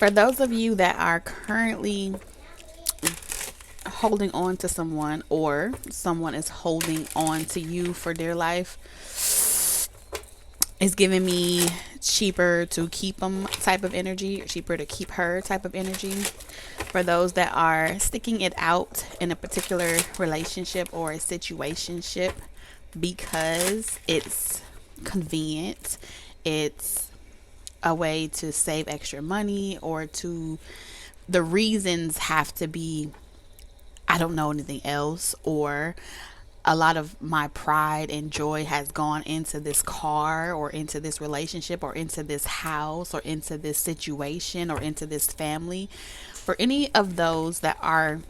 For those of you that are currently holding on to someone, or someone is holding on to you for dear life, it's giving me cheaper to keep them type of energy, or cheaper to keep her type of energy. For those that are sticking it out in a particular relationship or a situationship because it's convenient, it's a way to save extra money, or to, the reasons have to be, I don't know anything else, or a lot of my pride and joy has gone into this car, or into this relationship, or into this house, or into this situation, or into this family. For any of those that are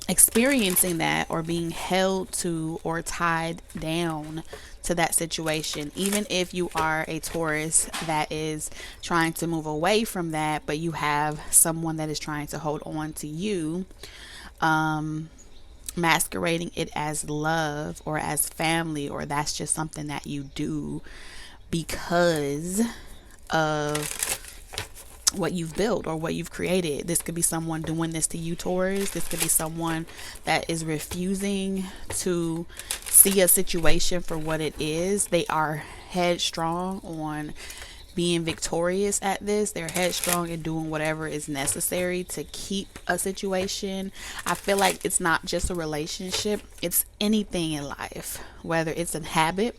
experiencing that, or being held to or tied down to that situation, even if you are a Taurus that is trying to move away from that, but you have someone that is trying to hold on to you, masquerading it as love or as family, or that's just something that you do because of what you've built or what you've created. This could be someone doing this to you, Taurus. This could be someone that is refusing to see a situation for what it is. They are headstrong on being victorious at this. They're headstrong in doing whatever is necessary to keep a situation. I feel like it's not just a relationship, it's anything in life, whether it's a habit,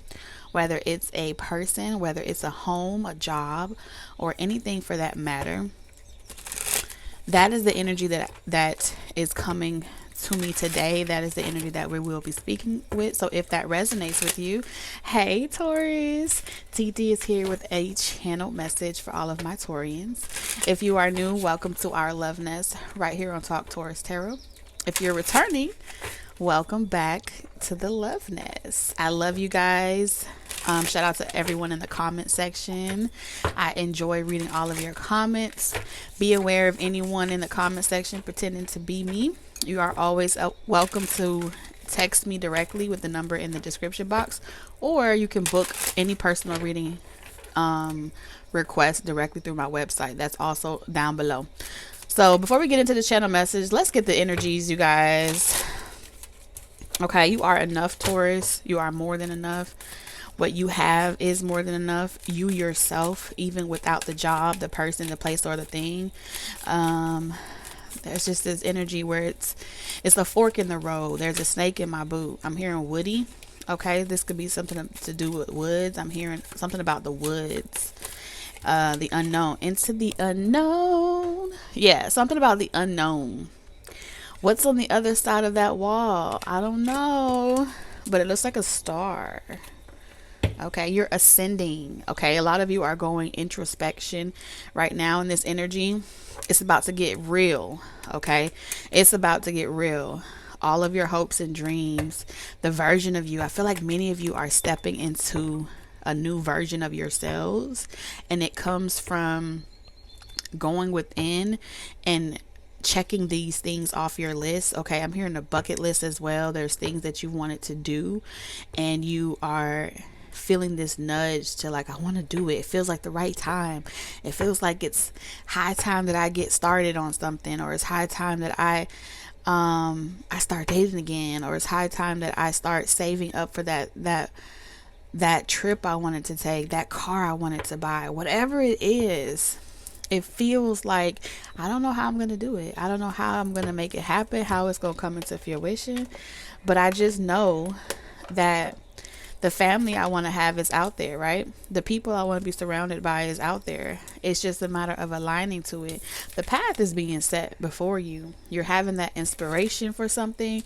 whether it's a person, whether it's a home, a job, or anything for that matter. That is the energy that is coming to me today. That is the energy that we will be speaking with. So if that resonates with you, hey Taurus, TT is here with a channel message for all of my Taurians. If you are new, welcome to our love nest right here on Talk Taurus Tarot. If you're returning, welcome back to the love nest. I love you guys. Shout out to everyone in the comment section. I enjoy reading all of your comments. Be aware of anyone in the comment section pretending to be me. You are always welcome to text me directly with the number in the description box, or you can book any personal reading request directly through my website. That's also down below. So before we get into the channel message, let's get the energies, you guys. Okay, you are enough, Taurus. You are more than enough. What you have is more than enough. You yourself, even without the job, the person, the place, or the thing. There's just this energy where it's a fork in the road. There's a snake in my boot. I'm hearing woody. Okay, this could be something to do with woods. I'm hearing something about the woods. The unknown. Into the unknown. Yeah, something about the unknown. What's on the other side of that wall? I don't know, but it looks like a star. Okay, you're ascending. Okay, a lot of you are going introspection right now in this energy. It's about to get real. Okay, it's about to get real. All of your hopes and dreams, the version of you, I feel like many of you are stepping into a new version of yourselves, and it comes from going within and checking these things off your list. Okay, I'm hearing a bucket list as well. There's things that you wanted to do, and you are feeling this nudge to, like, I want to do it. It feels like the right time. It feels like it's high time that I get started on something, or it's high time that I start dating again, or it's high time that I start saving up for that trip I wanted to take, that car I wanted to buy, whatever it is. It feels like, I don't know how I'm going to do it. I don't know how I'm going to make it happen, how it's going to come into fruition. But I just know that the family I want to have is out there, right? The people I want to be surrounded by is out there. It's just a matter of aligning to it. The path is being set before you. You're having that inspiration for something.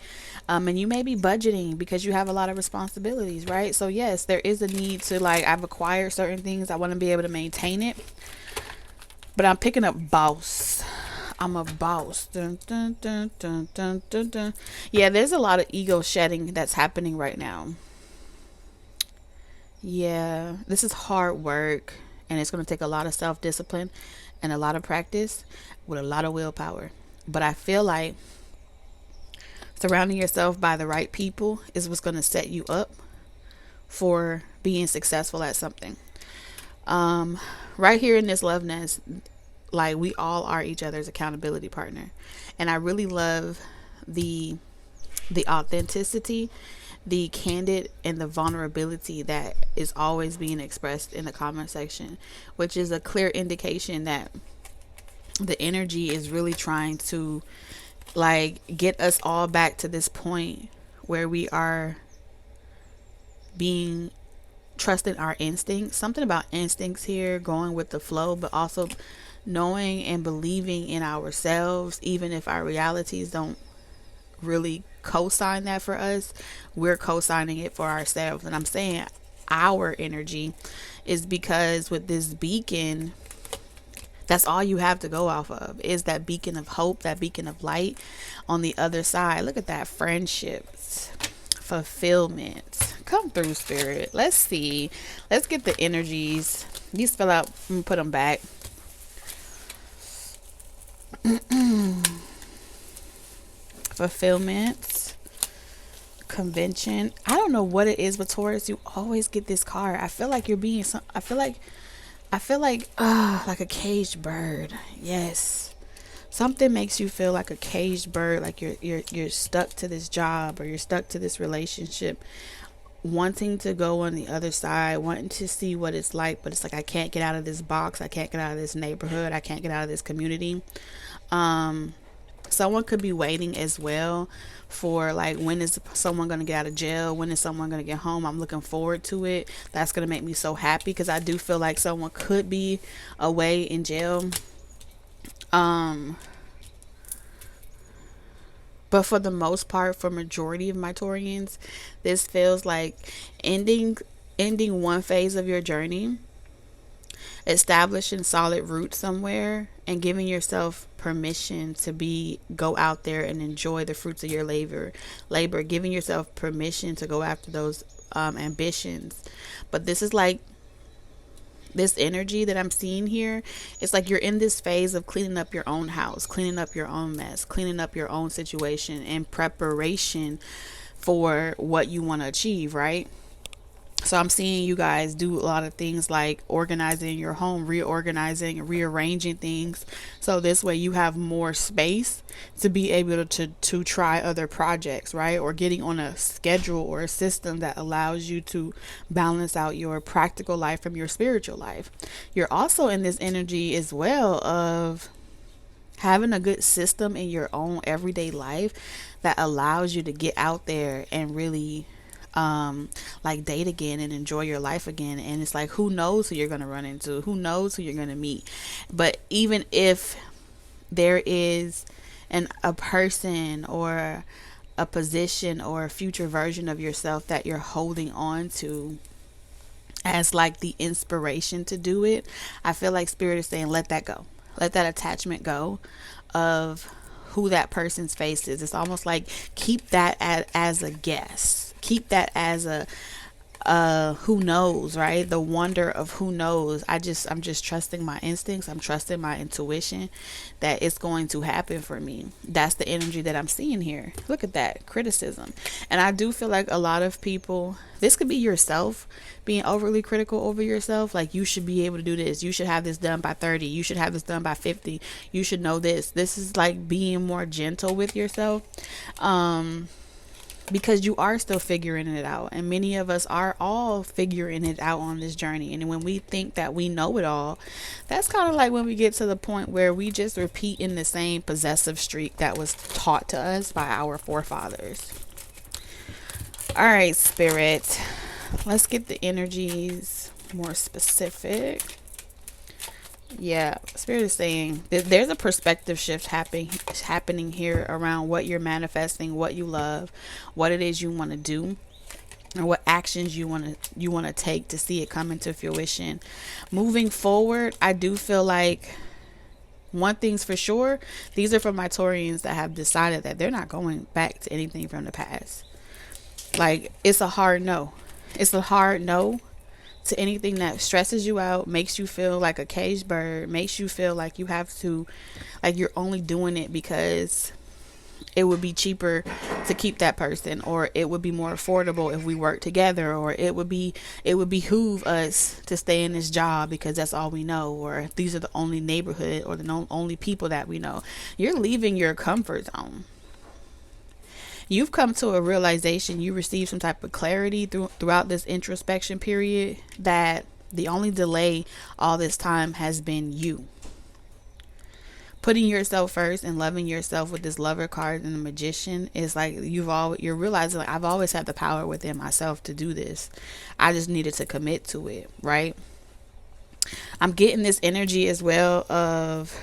And you may be budgeting because you have a lot of responsibilities, right? So yes, there is a need to, like, I've acquired certain things. I want to be able to maintain it. But I'm picking up boss. I'm a boss. Dun, dun, dun, dun, dun, dun, dun. Yeah, there's a lot of ego shedding that's happening right now. Yeah, this is hard work, and it's going to take a lot of self-discipline and a lot of practice with a lot of willpower. But I feel like surrounding yourself by the right people is what's going to set you up for being successful at something. Right here in this love nest, like we all are each other's accountability partner. And I really love the authenticity, the candid, and the vulnerability that is always being expressed in the comment section, which is a clear indication that the energy is really trying to like get us all back to this point where we are being trusting our instincts. Something about instincts here, going with the flow, but also knowing and believing in ourselves, even if our realities don't really co-sign that for us. We're co-signing it for ourselves. And I'm saying our energy is because with this beacon, that's all you have to go off of, is that beacon of hope, that beacon of light on the other side. Look at that. Friendships, fulfillment. Come through, Spirit. Let's see. Let's get the energies. These fell out. I'm gonna put them back. Fulfillment, convention. I don't know what it is, but Taurus, you always get this card. I feel like you're being some, I feel like like a caged bird. Yes. Something makes you feel like a caged bird, like you're stuck to this job, or you're stuck to this relationship, wanting to go on the other side, wanting to see what it's like, but it's like, I can't get out of this box, I can't get out of this neighborhood, I can't get out of this community. Someone could be waiting as well for like, when is someone going to get out of jail, when is someone going to get home. I'm looking forward to it. That's going to make me so happy, because I do feel like someone could be away in jail. But for the most part, for majority of my Taurians, this feels like ending one phase of your journey, establishing solid roots somewhere, and giving yourself permission to go out there and enjoy the fruits of your labor, giving yourself permission to go after those ambitions. But this is like, this energy that I'm seeing here, it's like you're in this phase of cleaning up your own house, cleaning up your own mess, cleaning up your own situation in preparation for what you want to achieve, right? So I'm seeing you guys do a lot of things like organizing your home, reorganizing, rearranging things. So this way you have more space to be able to try other projects, right? Or getting on a schedule or a system that allows you to balance out your practical life from your spiritual life. You're also in this energy as well of having a good system in your own everyday life that allows you to get out there and really like date again and enjoy your life again. And it's like, who knows who you're going to run into, who knows who you're going to meet. But even if there is a person or a position or a future version of yourself that you're holding on to as like the inspiration to do it, I feel like Spirit is saying, let that go, let that attachment go of who that person's face is. It's almost like, keep that as a guess. Keep that as a who knows, right? The wonder of who knows. I'm just trusting my instincts. I'm trusting my intuition that it's going to happen for me. That's the energy that I'm seeing here. Look at that criticism. And I do feel like a lot of people, this could be yourself being overly critical over yourself. Like, you should be able to do this. You should have this done by 30. You should have this done by 50. You should know this. This is like being more gentle with yourself. Because you are still figuring it out, and many of us are all figuring it out on this journey. And when we think that we know it all, that's kind of like when we get to the point where we just repeat in the same possessive streak that was taught to us by our forefathers. All right, Spirit, let's get the energies more specific. Yeah, Spirit is saying there's a perspective shift happening here around what you're manifesting, what you love, what it is you want to do, and what actions you want to take to see it come into fruition. Moving forward, I do feel like one thing's for sure, these are for my Taurians that have decided that they're not going back to anything from the past. Like, it's a hard no. It's a hard no to anything that stresses you out, makes you feel like a caged bird, makes you feel like you have to, like you're only doing it because it would be cheaper to keep that person, or it would be more affordable if we work together, or it would behoove us to stay in this job because that's all we know, or these are the only neighborhood or the only people that we know. You're leaving your comfort zone. You've come to a realization, you received some type of clarity throughout this introspection period, that the only delay all this time has been you. Putting yourself first and loving yourself with this Lover card and the Magician is like you're realizing, like, I've always had the power within myself to do this. I just needed to commit to it, right? I'm getting this energy as well of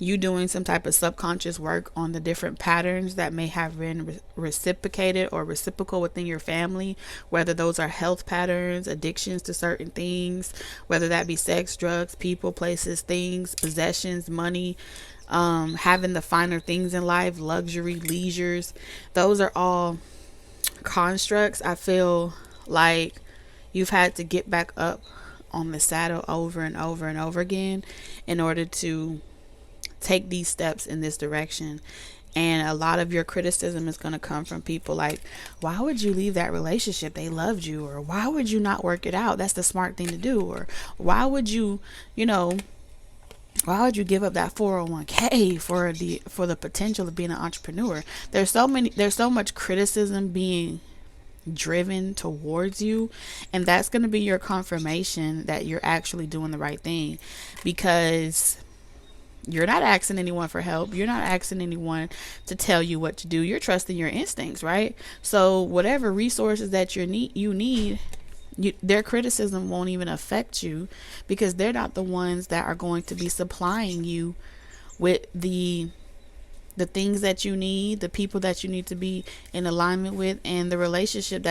you doing some type of subconscious work on the different patterns that may have been reciprocated or reciprocal within your family, whether those are health patterns, addictions to certain things, whether that be sex, drugs, people, places, things, possessions, money, having the finer things in life, luxury, leisures. Those are all constructs. I feel like you've had to get back up on the saddle over and over and over again in order to take these steps in this direction. And a lot of your criticism is going to come from people like, why would you leave that relationship? They loved you. Or why would you not work it out? That's the smart thing to do. Or why would you why would you give up that 401k for the potential of being an entrepreneur? There's so much criticism being driven towards you, and that's going to be your confirmation that you're actually doing the right thing, because you're not asking anyone for help. You're not asking anyone to tell you what to do. You're trusting your instincts, right? So whatever resources that you need, their criticism won't even affect you, because they're not the ones that are going to be supplying you with the things that you need, the people that you need to be in alignment with, and the relationship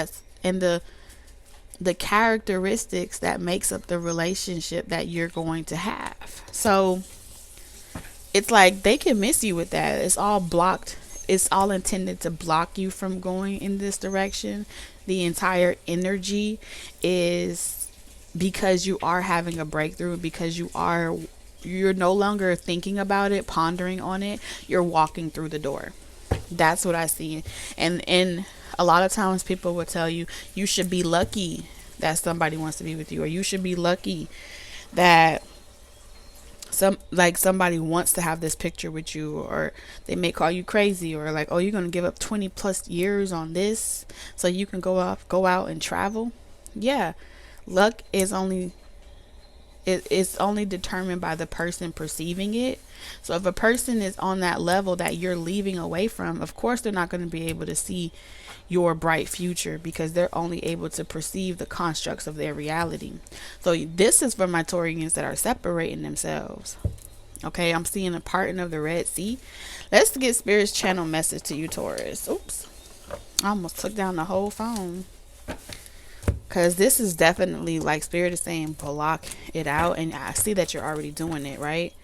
and the characteristics that makes up the relationship that you're going to have. So it's like they can miss you with that. It's all blocked. It's all intended to block you from going in this direction. The entire energy is because you are having a breakthrough, because you're no longer thinking about it, pondering on it. You're walking through the door. That's what I see. And a lot of times people will tell you, you should be lucky that somebody wants to be with you, or you should be lucky that somebody wants to have this picture with you, or they may call you crazy, or like, oh, you're going to give up 20 plus years on this so you can go out and travel. Yeah. Luck is only determined by the person perceiving it. So if a person is on that level that you're leaving away from, of course they're not going to be able to see your bright future, because they're only able to perceive the constructs of their reality. So this is for my Taurians that are separating themselves. Okay, I'm seeing a parting of the Red Sea. Let's get Spirit's channel message to you, Taurus. Oops, I almost took down the whole phone. Because this is definitely like Spirit is saying, block it out. And I see that you're already doing it, right?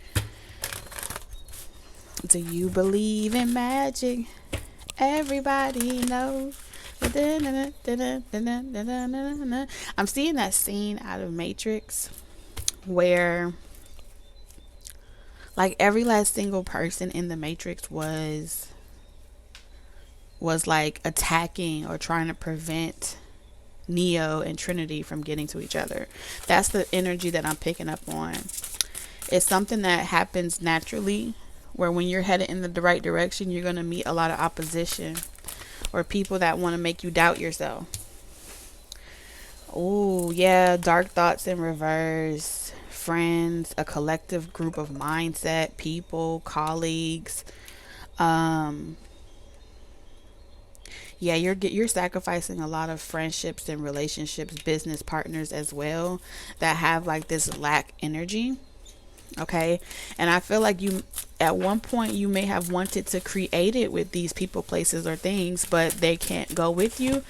Do you believe in magic? Everybody knows. I'm seeing that scene out of Matrix where like every last single person in the Matrix was like attacking or trying to prevent Neo and Trinity from getting to each other. That's the energy that I'm picking up on. It's something that happens naturally, where when you're headed in the right direction, you're going to meet a lot of opposition or people that want to make you doubt yourself. Oh yeah, dark thoughts in reverse, friends, a collective group of mindset, people, colleagues. Yeah, you're sacrificing a lot of friendships and relationships, business partners as well, that have like this lack energy. Okay, and I feel like you at one point you may have wanted to create it with these people, places, or things, but they can't go with you.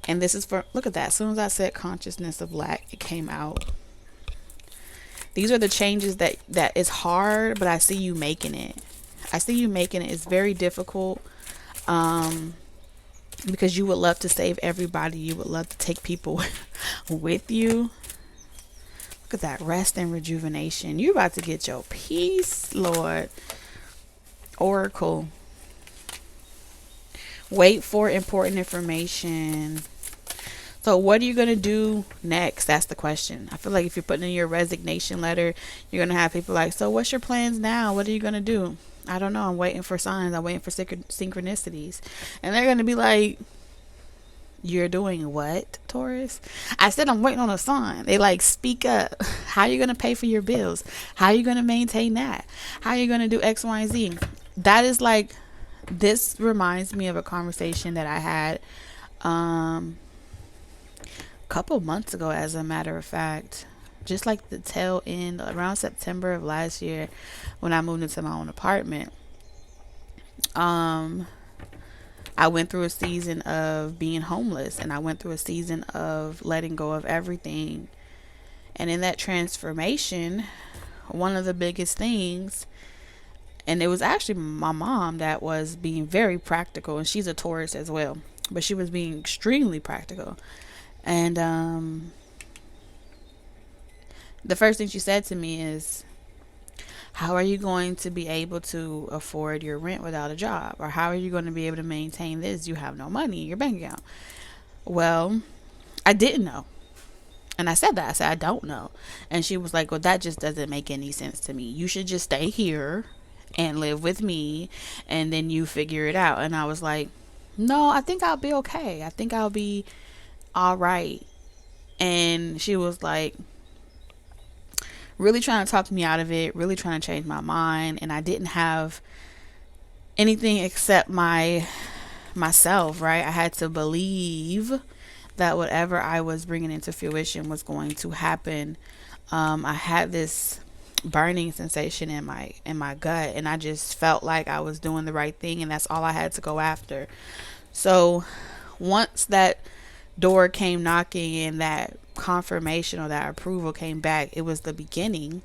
And this is for, look at that, as soon as I said consciousness of lack, it came out. These are the changes that is hard, but I see you making it. It's very difficult, because you would love to save everybody. You would love to take people with you. Look at that, rest and rejuvenation. You're about to get your peace, Lord. Oracle. Wait for important information. So what are you going to do next? That's the question. I feel like if you're putting in your resignation letter, you're going to have people like, so what's your plans now? What are you going to do? I don't know. I'm waiting for signs. I'm waiting for synchronicities. And they're going to be like, you're doing what, Taurus? I said I'm waiting on a sign. They like, speak up. How are you going to pay for your bills? How are you going to maintain that? How are you going to do X, Y, and Z? That is like, this reminds me of a conversation that I had couple months ago, as a matter of fact, just like the tail end around September of last year when I moved into my own apartment. I went through a season of being homeless, and I went through a season of letting go of everything. And in that transformation, one of the biggest things, and it was actually my mom that was being very practical, and she's a Taurus as well, but she was being extremely practical. And the first thing she said to me is, how are you going to be able to afford your rent without a job? Or how are you going to be able to maintain this? You have no money in your bank account. Well, I didn't know. And I said that. I said, I don't know. And she was like, well, that just doesn't make any sense to me. You should just stay here and live with me, and then you figure it out. And I was like, no, I think I'll be okay. I think I'll be all right. And she was like, really trying to talk me out of it, really trying to change my mind. And I didn't have anything except myself, right? I had to believe that whatever I was bringing into fruition was going to happen. I had this burning sensation in my gut, and I just felt like I was doing the right thing, and that's all I had to go after. So once that door came knocking and that confirmation or that approval came back, it was the beginning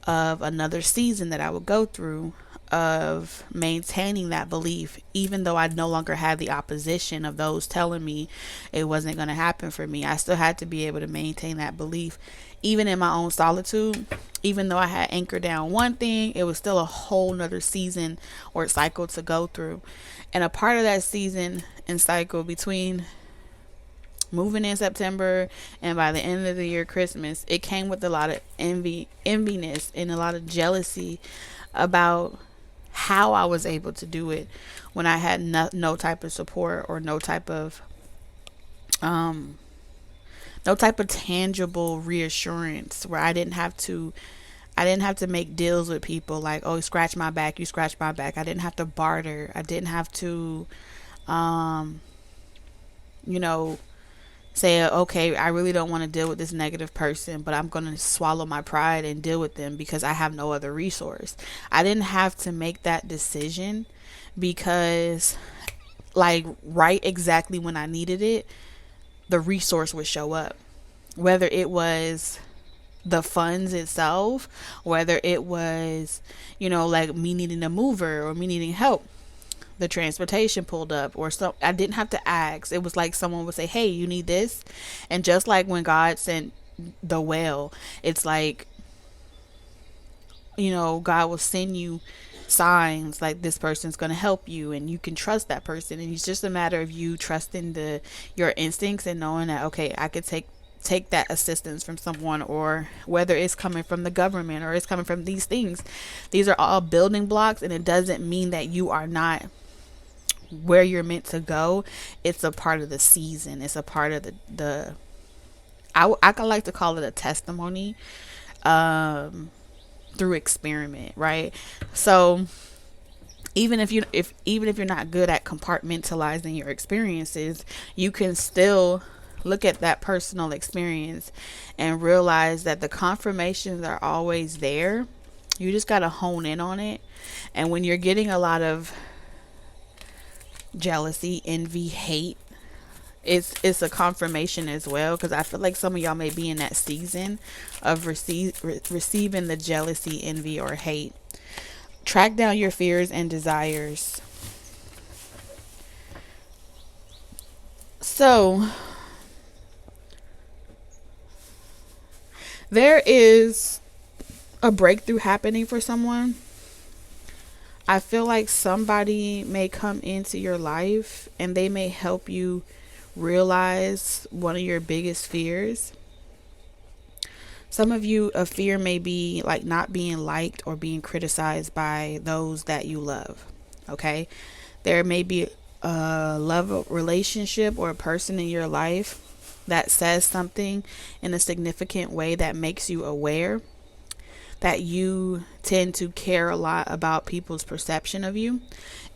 of another season that I would go through of maintaining that belief, even though I no longer had the opposition of those telling me it wasn't going to happen for me. I still had to be able to maintain that belief, even in my own solitude. Even though I had anchored down one thing, it was still a whole nother season or cycle to go through. And a part of that season and cycle between moving in September and by the end of the year, Christmas, it came with a lot of enviness and a lot of jealousy about how I was able to do it when I had no type of support or no type of tangible reassurance, where I didn't have to make deals with people like, oh, scratch my back, you scratch my back. I didn't have to barter. I didn't have to say, okay, I really don't want to deal with this negative person, but I'm going to swallow my pride and deal with them because I have no other resource. I didn't have to make that decision because, like, right exactly when I needed it, the resource would show up. Whether it was the funds itself, whether it was, like me needing a mover or me needing help. The transportation pulled up, or so I didn't have to ask. It was like someone would say, hey, you need this. And just like when God sent the whale, it's like, God will send you signs like this person's going to help you, and you can trust that person. And it's just a matter of you trusting your instincts and knowing that, okay, I could take that assistance from someone, or whether it's coming from the government or it's coming from these things. These are all building blocks, and it doesn't mean that you are not where you're meant to go. It's a part of the season. It's a part of I could like to call it a testimony through experiment, right? So even if you're not good at compartmentalizing your experiences, you can still look at that personal experience and realize that the confirmations are always there. You just got to hone in on it. And when you're getting a lot of jealousy, envy, hate, it's a confirmation as well, because I feel like some of y'all may be in that season of receiving the jealousy, envy, or hate. Track down your fears and desires. So there is a breakthrough happening for someone. I feel like somebody may come into your life and they may help you realize one of your biggest fears. Some of you, a fear may be like not being liked or being criticized by those that you love. Okay. There may be a love relationship or a person in your life that says something in a significant way that makes you aware that you tend to care a lot about people's perception of you.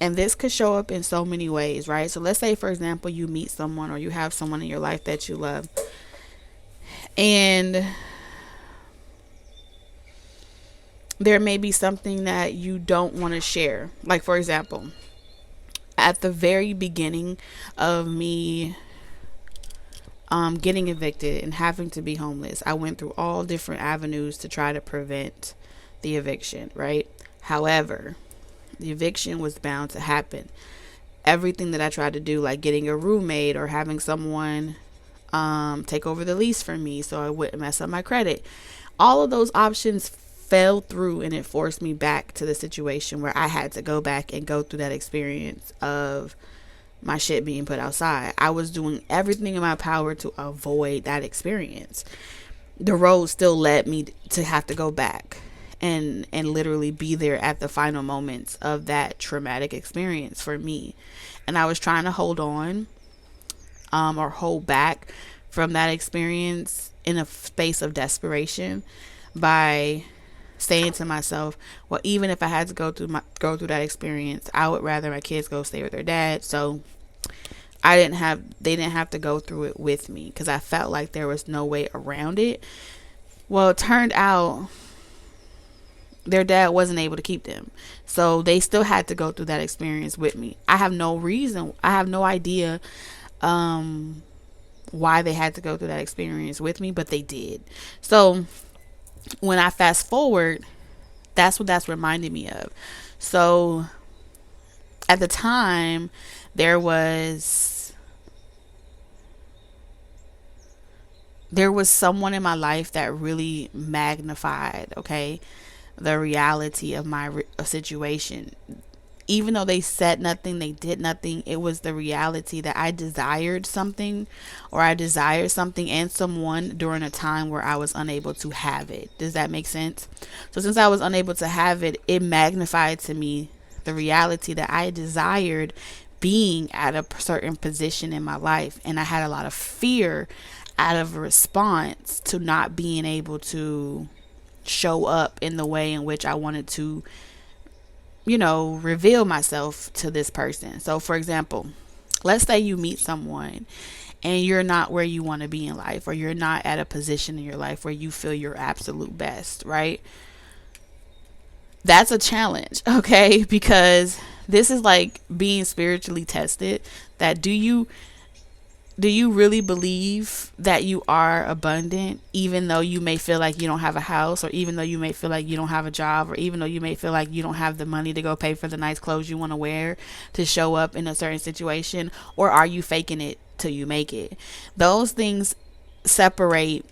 And this could show up in so many ways, right? So let's say, for example, you meet someone or you have someone in your life that you love, and there may be something that you don't want to share. Like, for example, at the very beginning of me getting evicted and having to be homeless, I went through all different avenues to try to prevent the eviction, right? However, the eviction was bound to happen. Everything that I tried to do, like getting a roommate or having someone take over the lease for me so I wouldn't mess up my credit, all of those options fell through, and it forced me back to the situation where I had to go back and go through that experience of my shit being put outside. I was doing everything in my power to avoid that experience. The road still led me to have to go back and literally be there at the final moments of that traumatic experience for me. And I was trying to hold on or hold back from that experience in a space of desperation by saying to myself, well, even if I had to go through that experience, I would rather my kids go stay with their dad. So they didn't have to go through it with me, because I felt like there was no way around it. Well, it turned out their dad wasn't able to keep them, so they still had to go through that experience with me. I have no idea why they had to go through that experience with me, but they did. So when I fast forward, that's what that's reminding me of. So at the time, there was someone in my life that really magnified, okay, the reality of my situation. Even though they said nothing, they did nothing, it was the reality that I desired something, or I desired something and someone during a time where I was unable to have it. Does that make sense? So since I was unable to have it, it magnified to me the reality that I desired being at a certain position in my life. And I had a lot of fear out of a response to not being able to show up in the way in which I wanted to, reveal myself to this person. So for example, let's say you meet someone and you're not where you want to be in life, or you're not at a position in your life where you feel your absolute best, right? That's a challenge, okay? Because this is like being spiritually tested. That do you really believe that you are abundant, even though you may feel like you don't have a house, or even though you may feel like you don't have a job, or even though you may feel like you don't have the money to go pay for the nice clothes you want to wear to show up in a certain situation? Or are you faking it till you make it? Those things separate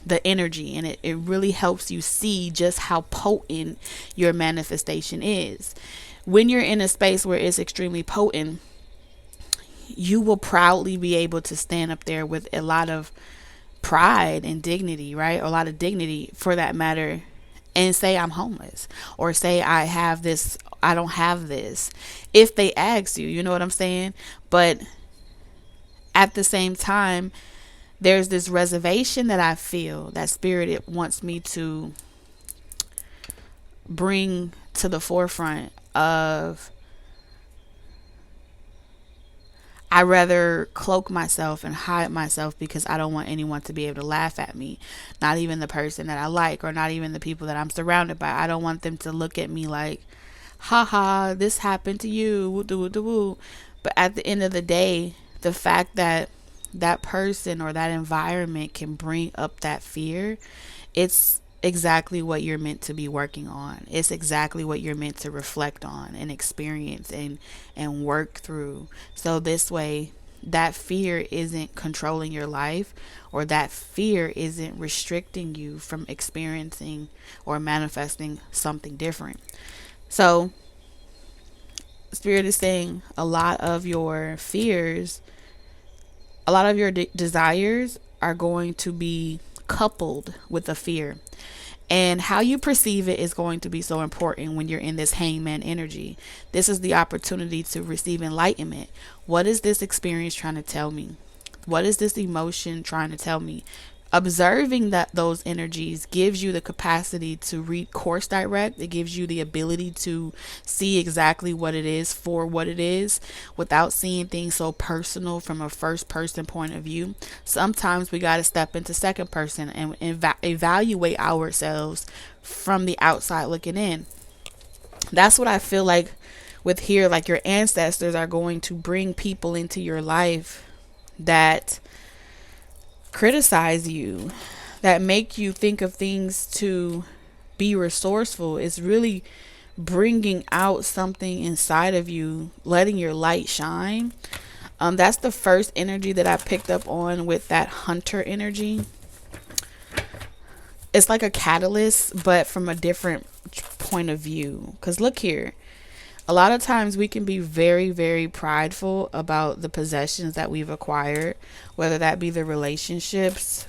the energy, and it really helps you see just how potent your manifestation is. When you're in a space where it's extremely potent, you will proudly be able to stand up there with a lot of pride and dignity, right? Or a lot of dignity for that matter, and say I'm homeless, or say I have this, I don't have this, if they ask you, you know what I'm saying? But at the same time, there's this reservation that I feel that Spirit wants me to bring to the forefront of, I rather cloak myself and hide myself because I don't want anyone to be able to laugh at me. Not even the person that I like, or not even the people that I'm surrounded by. I don't want them to look at me like, haha, this happened to you, woo-doo-woo-doo-woo. But at the end of the day, the fact that that person or that environment can bring up that fear, it's exactly what you're meant to be working on. It's exactly what you're meant to reflect on and experience and work through. So this way, that fear isn't controlling your life, or that fear isn't restricting you from experiencing or manifesting something different. So Spirit is saying a lot of your fears, a lot of your desires are going to be coupled with a fear. And how you perceive it is going to be so important when you're in this hangman energy. This is the opportunity to receive enlightenment. What is this experience trying to tell me? What is this emotion trying to tell me? Observing that those energies gives you the capacity to read course direct. It gives you the ability to see exactly what it is for what it is without seeing things so personal from a first person point of view. Sometimes we got to step into second person and evaluate ourselves from the outside looking in. That's what I feel like with here. Like, your ancestors are going to bring people into your life that criticize you, that make you think of things to be resourceful. It's really bringing out something inside of you, letting your light shine. That's the first energy that I picked up on with that hunter energy. It's like a catalyst, but from a different point of view. Because look here, a lot of times we can be very, very prideful about the possessions that we've acquired, whether that be the relationships,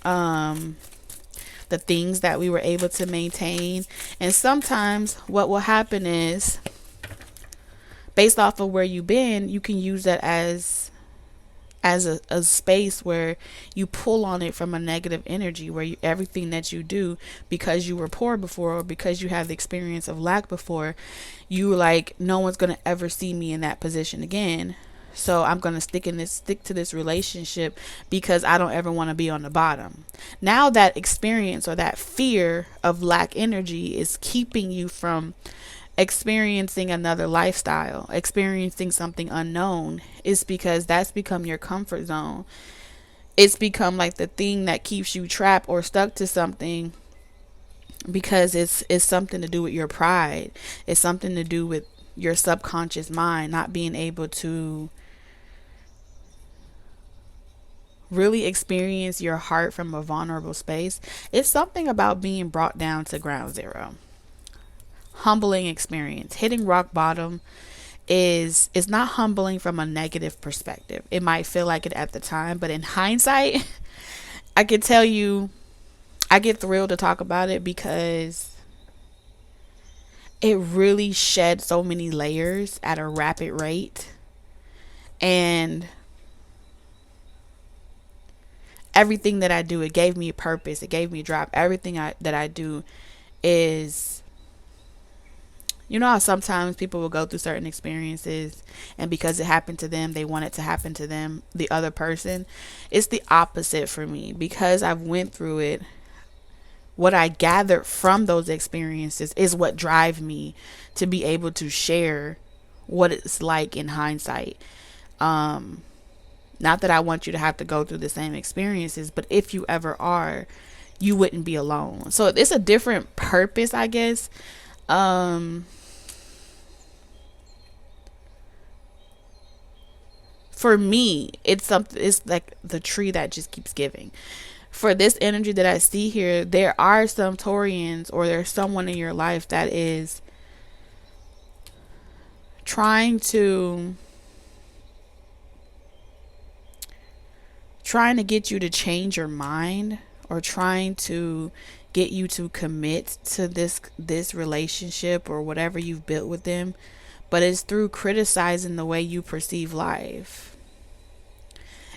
the things that we were able to maintain. And sometimes what will happen is, based off of where you've been, you can use that as a space where you pull on it from a negative energy, where everything that you do, because you were poor before, or because you have the experience of lack before, you like, no one's going to ever see me in that position again, so I'm going to stick to this relationship because I don't ever want to be on the bottom. Now that experience or that fear of lack energy is keeping you from experiencing another lifestyle, experiencing something unknown. Is because that's become your comfort zone. It's become like the thing that keeps you trapped or stuck to something, because it's something to do with your pride. It's something to do with your subconscious mind not being able to really experience your heart from a vulnerable space. It's something about being brought down to ground zero. Humbling experience. Hitting rock bottom is not humbling from a negative perspective. It might feel like it at the time, but in hindsight, I can tell you, I get thrilled to talk about it because it really shed so many layers at a rapid rate. And everything that I do, it gave me a purpose. It gave me a drive. Everything that I do is, you know how sometimes people will go through certain experiences, and because it happened to them, they want it to happen to them, the other person. It's the opposite for me. Because I've went through it, what I gathered from those experiences is what drives me to be able to share what it's like in hindsight. Not that I want you to have to go through the same experiences, but if you ever are, you wouldn't be alone. So it's a different purpose, I guess. For me, it's something, it's like the tree that just keeps giving. For this energy that I see here, there are some Taurians, or there's someone in your life that is trying to get you to change your mind, or trying to get you to commit to this relationship or whatever you've built with them, but it's through criticizing the way you perceive life.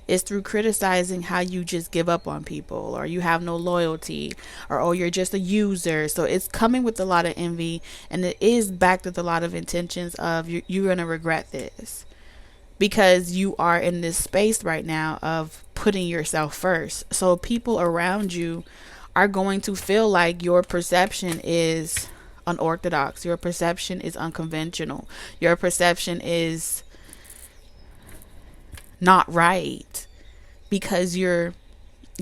It's through criticizing how you just give up on people, or you have no loyalty, or oh, you're just a user. So it's coming with a lot of envy, and it is backed with a lot of intentions of you're going to regret this, because you are in this space right now of putting yourself first. So people around you are going to feel like your perception is unorthodox, your perception is unconventional, your perception is not right, because you're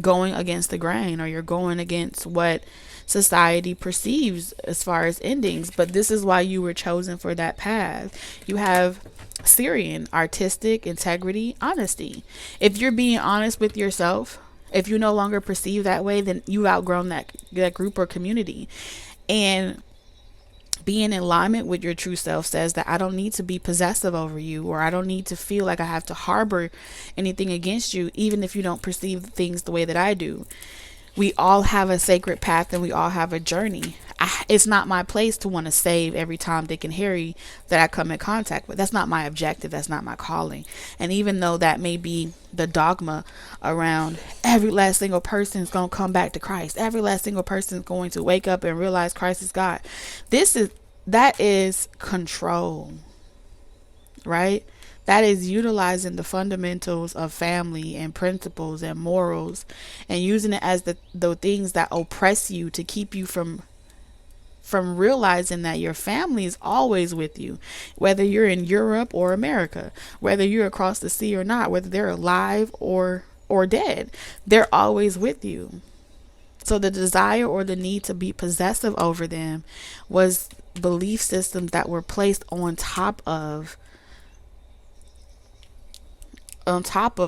going against the grain, or you're going against what society perceives as far as endings. But this is why you were chosen for that path. You have Syrian, artistic, integrity, honesty. If you're being honest with yourself, if you no longer perceive that way, then you've outgrown that group or community. And Being in alignment with your true self says that I don't need to be possessive over you, or I don't need to feel like I have to harbor anything against you, even if you don't perceive things the way that I do. We all have a sacred path and we all have a journey. It's not my place to want to save every Tom, Dick, and Harry that I come in contact with. That's not my objective. That's not my calling. And even though that may be the dogma around every last single person is going to come back to Christ, every last single person is going to wake up and realize Christ is God. That is control, right? That is utilizing the fundamentals of family and principles and morals and using it as the things that oppress you to keep you from realizing that your family is always with you, whether you're in Europe or America, whether you're across the sea or not, whether they're alive or dead, they're always with you. So the desire or the need to be possessive over them was belief systems that were placed on top of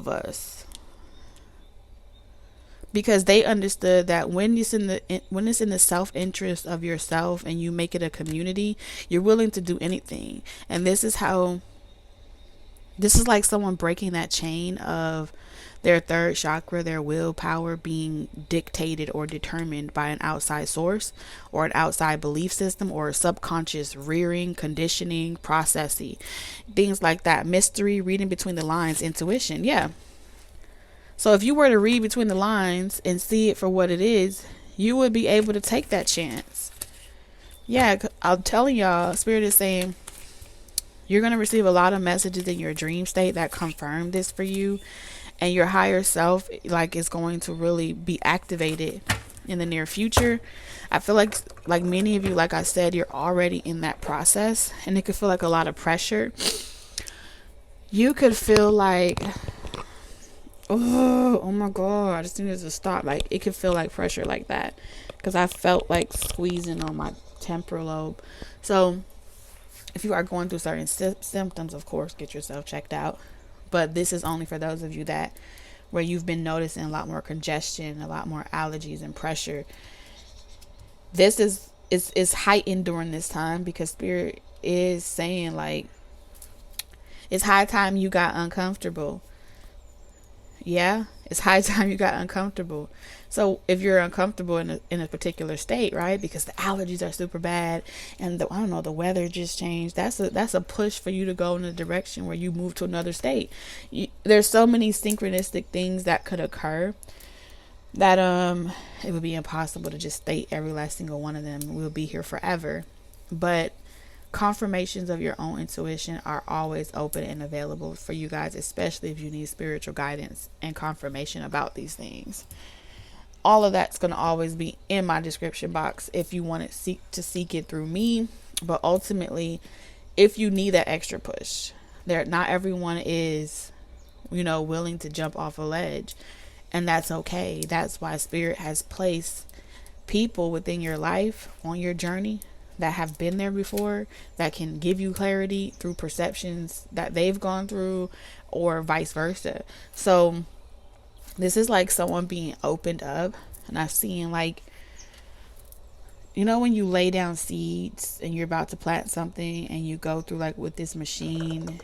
us, because they understood that when it's in the self-interest of yourself and you make it a community, you're willing to do anything. And this is like someone breaking that chain of their third chakra, their willpower being dictated or determined by an outside source or an outside belief system or a subconscious rearing, conditioning, processing, things like that. Mystery, reading between the lines, intuition. Yeah. So if you were to read between the lines and see it for what it is, you would be able to take that chance. Yeah, I'm telling y'all, Spirit is saying you're going to receive a lot of messages in your dream state that confirm this for you. And your higher self, like, is going to really be activated in the near future. I feel like many of you, like I said, you're already in that process, and it could feel like a lot of pressure. You could feel like, oh my God, I just needed to stop. Like, it could feel like pressure like that, because I felt like squeezing on my temporal lobe. So if you are going through certain symptoms, of course, get yourself checked out. But this is only for those of you that where you've been noticing a lot more congestion, a lot more allergies and pressure. This is heightened during this time, because Spirit is saying, like, it's high time you got uncomfortable. Yeah, it's high time you got uncomfortable. So if you're uncomfortable in a particular state, right, because the allergies are super bad and the weather just changed, that's a push for you to go in a direction where you move to another state. There's so many synchronistic things that could occur that it would be impossible to just state every last single one of them. We'll be here forever. But confirmations of your own intuition are always open and available for you guys, especially if you need spiritual guidance and confirmation about these things. All of that's going to always be in my description box if you want to seek it through me. But ultimately, if you need that extra push, not everyone is, willing to jump off a ledge, and that's okay. That's why Spirit has placed people within your life on your journey that have been there before, that can give you clarity through perceptions that they've gone through, or vice versa. So this is like someone being opened up. And I've seen, like, when you lay down seeds and you're about to plant something, and you go through, like, with this machine,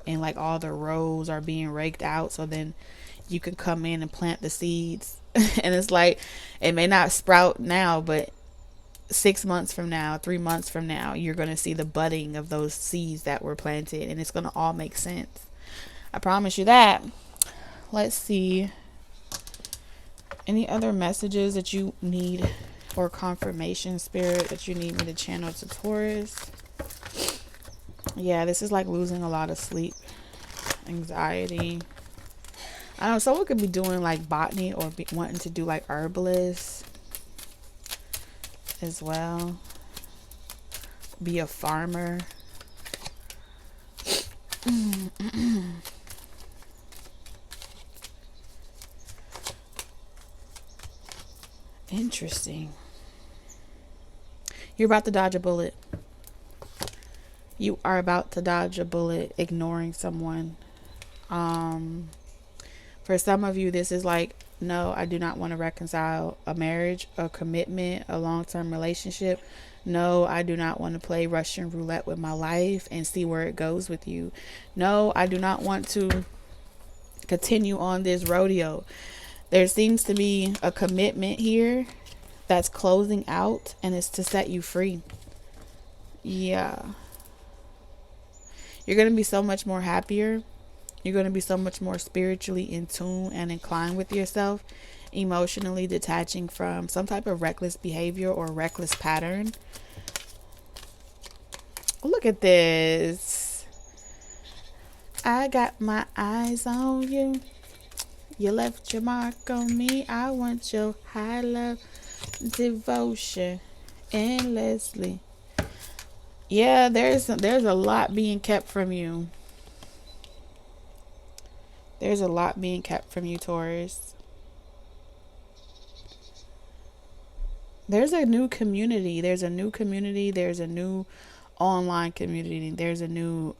and, like, all the rows are being raked out, so then you can come in and plant the seeds. And it's like, it may not sprout now, but 6 months from now, 3 months from now, you're going to see the budding of those seeds that were planted, and it's going to all make sense. I promise you that. Let's see. Any other messages that you need, or confirmation, Spirit, that you need me to channel to Taurus? Yeah, this is like losing a lot of sleep, anxiety. I don't know, someone could be doing like botany, or wanting to do like herbalist as well. Be a farmer. Interesting. You're about to dodge a bullet. You are about to dodge a bullet, ignoring someone. For some of you, this is like, no, I do not want to reconcile a marriage, a commitment, a long-term relationship, No, I do not want to play Russian roulette with my life and see where it goes with you. No, I do not want to continue on this rodeo. There seems to be a commitment here that's closing out, and it's to set you free. Yeah. You're going to be so much more happier. You're going to be so much more spiritually in tune and inclined with yourself, emotionally detaching from some type of reckless behavior or reckless pattern. Look at this. I got my eyes on you. You left your mark on me. I want your high love, devotion, endlessly. Yeah, there's a lot being kept from you. There's a lot being kept from you, Taurus. There's a new community. There's a new community. There's a new online community. There's a new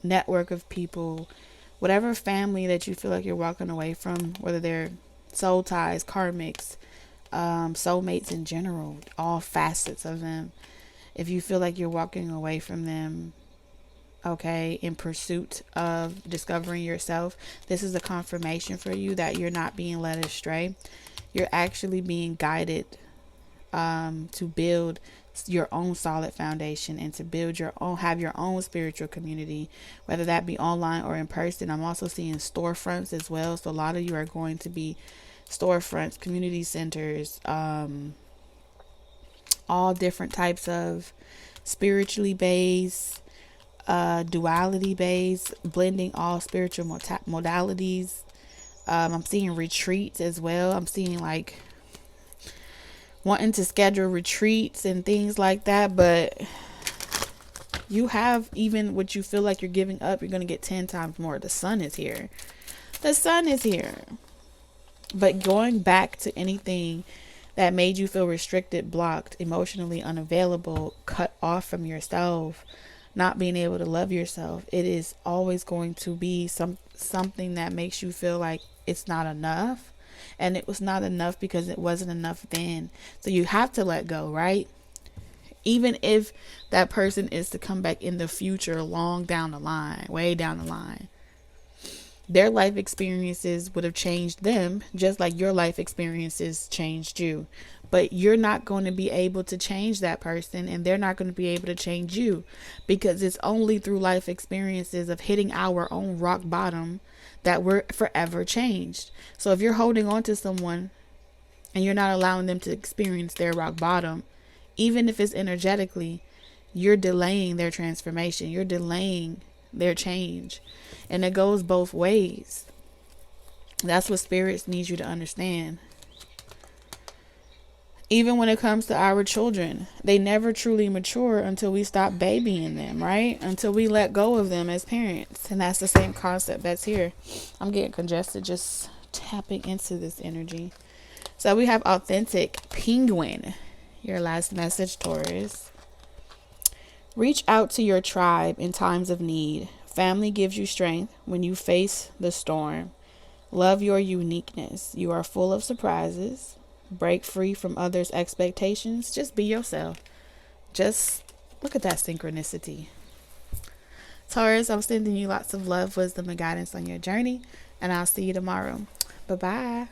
network of people. Whatever family that you feel like you're walking away from, whether they're soul ties, karmics, soulmates in general, all facets of them. If you feel like you're walking away from them, okay, in pursuit of discovering yourself, this is a confirmation for you that you're not being led astray. You're actually being guided to build your own solid foundation and to build your own, have your own spiritual community, whether that be online or in person. I'm also seeing storefronts as well. So a lot of you are going to be storefronts, community centers, all different types of spiritually based, duality based, blending all spiritual modalities. I'm seeing retreats as well. I'm seeing like wanting to schedule retreats and things like that, but you have, even what you feel like you're giving up, you're going to get 10 times more. The sun is here. The sun is here. But going back to anything that made you feel restricted, blocked, emotionally unavailable, cut off from yourself, not being able to love yourself, it is always going to be something that makes you feel like it's not enough. And it was not enough because it wasn't enough then. So you have to let go, right? Even if that person is to come back in the future, long down the line, way down the line, their life experiences would have changed them, just like your life experiences changed you. But you're not going to be able to change that person, and they're not going to be able to change you, because it's only through life experiences of hitting our own rock bottom that we're forever changed. So if you're holding on to someone and you're not allowing them to experience their rock bottom, even if it's energetically, you're delaying their transformation. You're delaying their change. And it goes both ways. That's what spirits need you to understand. Even when it comes to our children, they never truly mature until we stop babying them, right? Until we let go of them as parents. And that's the same concept that's here. I'm getting congested just tapping into this energy. So we have authentic penguin. Your last message, Taurus. Reach out to your tribe in times of need. Family gives you strength when you face the storm. Love your uniqueness. You are full of surprises. Break free from others' expectations. Just be yourself. Just look at that synchronicity. Taurus, I'm sending you lots of love, wisdom, and guidance on your journey. And I'll see you tomorrow. Bye-bye.